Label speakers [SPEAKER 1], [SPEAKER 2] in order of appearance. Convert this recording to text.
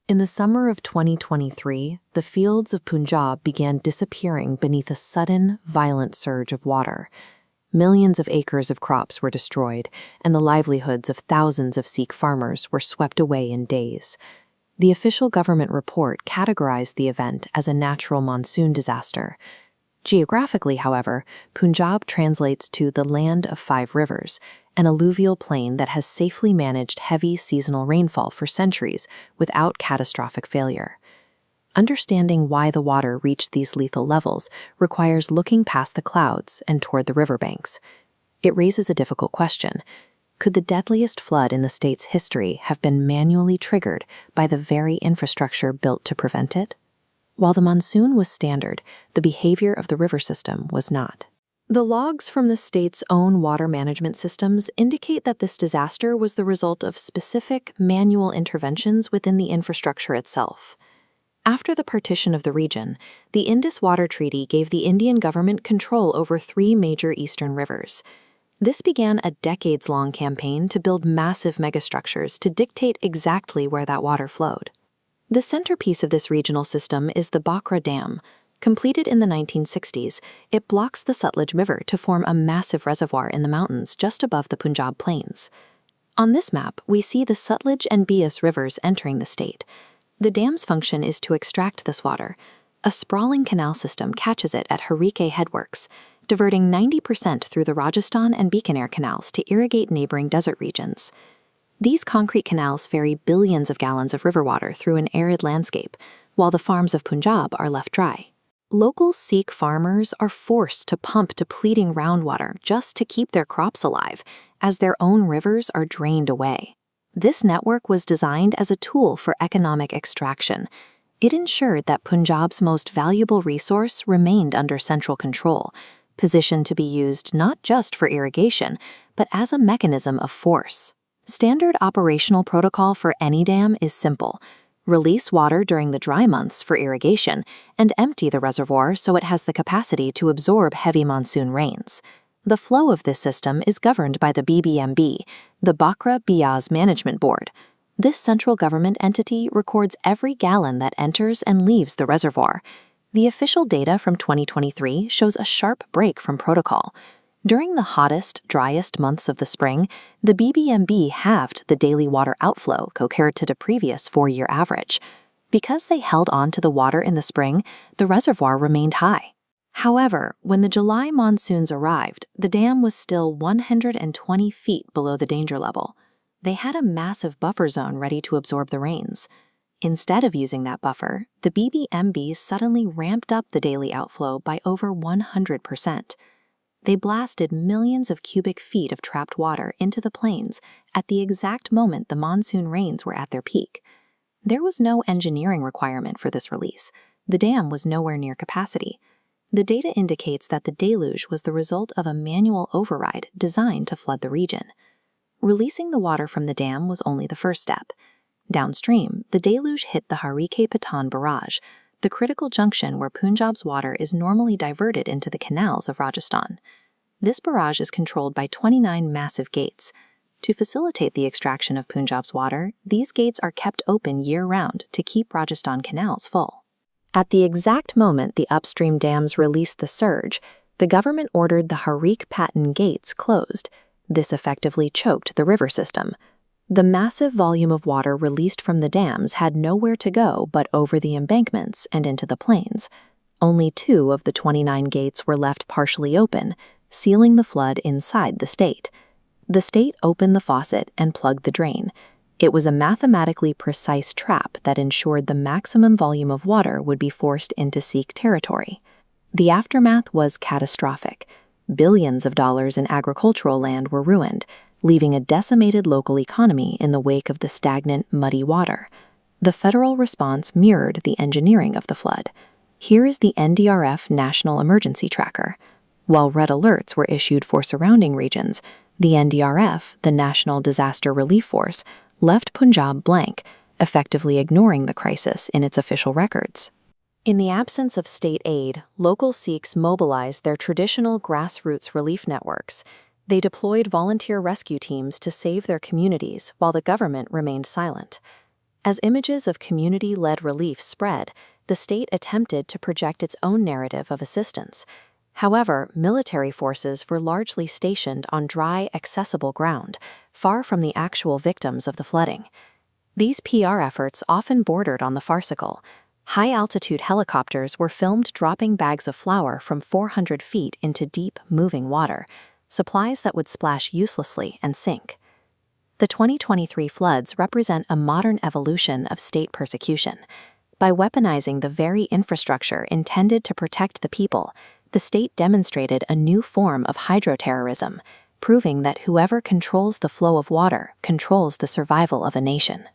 [SPEAKER 1] In the summer of 2023, the fields of Punjab began disappearing beneath a sudden, violent surge of water. Millions of acres of crops were destroyed, and the livelihoods of thousands of Sikh farmers were swept away in days. The official government report categorized the event as a natural monsoon disaster. Geographically, however, Punjab translates to the land of five rivers, an alluvial plain that has safely managed heavy seasonal rainfall for centuries without catastrophic failure. Understanding why the water reached these lethal levels requires looking past the clouds and toward the riverbanks. It raises a difficult question. Could the deadliest flood in the state's history have been manually triggered by the very infrastructure built to prevent it? While the monsoon was standard, the behavior of the river system was not. The logs from the state's own water management systems indicate that this disaster was the result of specific manual interventions within the infrastructure itself. After the partition of the region, the Indus Water Treaty gave the Indian government control over three major eastern rivers. This began a decades-long campaign to build massive megastructures to dictate exactly where that water flowed. The centerpiece of this regional system is the Bhakra Dam. Completed in the 1960s, it blocks the Sutlej River to form a massive reservoir in the mountains just above the Punjab plains. On this map, we see the Sutlej and Beas rivers entering the state. The dam's function is to extract this water. A sprawling canal system catches it at Harike Headworks, diverting 90% through the Rajasthan and Bikaner canals to irrigate neighboring desert regions. These concrete canals ferry billions of gallons of river water through an arid landscape, while the farms of Punjab are left dry. Local Sikh farmers are forced to pump depleting groundwater just to keep their crops alive, as their own rivers are drained away. This network was designed as a tool for economic extraction. It ensured that Punjab's most valuable resource remained under central control, positioned to be used not just for irrigation, but as a mechanism of force. Standard operational protocol for any dam is simple. Release water during the dry months for irrigation and empty the reservoir so it has the capacity to absorb heavy monsoon rains. The flow of this system is governed by the BBMB, the Bhakra Beas Management Board. This central government entity records every gallon that enters and leaves the reservoir. The official data from 2023 shows a sharp break from protocol. During the hottest, driest months of the spring, the BBMB halved the daily water outflow compared to the previous 4-year average. Because they held on to the water in the spring, the reservoir remained high. However, when the July monsoons arrived, the dam was still 120 feet below the danger level. They had a massive buffer zone ready to absorb the rains. Instead of using that buffer, the BBMB suddenly ramped up the daily outflow by over 100%. They blasted millions of cubic feet of trapped water into the plains at the exact moment the monsoon rains were at their peak. There was no engineering requirement for this release. The dam was nowhere near capacity. The data indicates that the deluge was the result of a manual override designed to flood the region. Releasing the water from the dam was only the first step. Downstream, the deluge hit the Harike Patan Barrage, the critical junction where Punjab's water is normally diverted into the canals of Rajasthan. This barrage is controlled by 29 massive gates. To facilitate the extraction of Punjab's water, these gates are kept open year-round to keep Rajasthan canals full. At the exact moment the upstream dams released the surge, the government ordered the Harike Patan gates closed. This effectively choked the river system. The massive volume of water released from the dams had nowhere to go but over the embankments and into the plains. Only 2 of the 29 gates were left partially open, sealing the flood inside the state. The state opened the faucet and plugged the drain. It was a mathematically precise trap that ensured the maximum volume of water would be forced into Sikh territory. The aftermath was catastrophic. Billions of dollars in agricultural land were ruined, leaving a decimated local economy in the wake of the stagnant, muddy water. The federal response mirrored the engineering of the flood. Here is the NDRF National Emergency Tracker. While red alerts were issued for surrounding regions, the NDRF, the National Disaster Relief Force, left Punjab blank, effectively ignoring the crisis in its official records. In the absence of state aid, local Sikhs mobilized their traditional grassroots relief networks. They deployed volunteer rescue teams to save their communities while the government remained silent. As images of community-led relief spread, the state attempted to project its own narrative of assistance. However, military forces were largely stationed on dry, accessible ground, far from the actual victims of the flooding. These PR efforts often bordered on the farcical. High-altitude helicopters were filmed dropping bags of flour from 400 feet into deep, moving water, supplies that would splash uselessly and sink. The 2023 floods represent a modern evolution of state persecution. By weaponizing the very infrastructure intended to protect the people, the state demonstrated a new form of hydroterrorism, proving that whoever controls the flow of water controls the survival of a nation.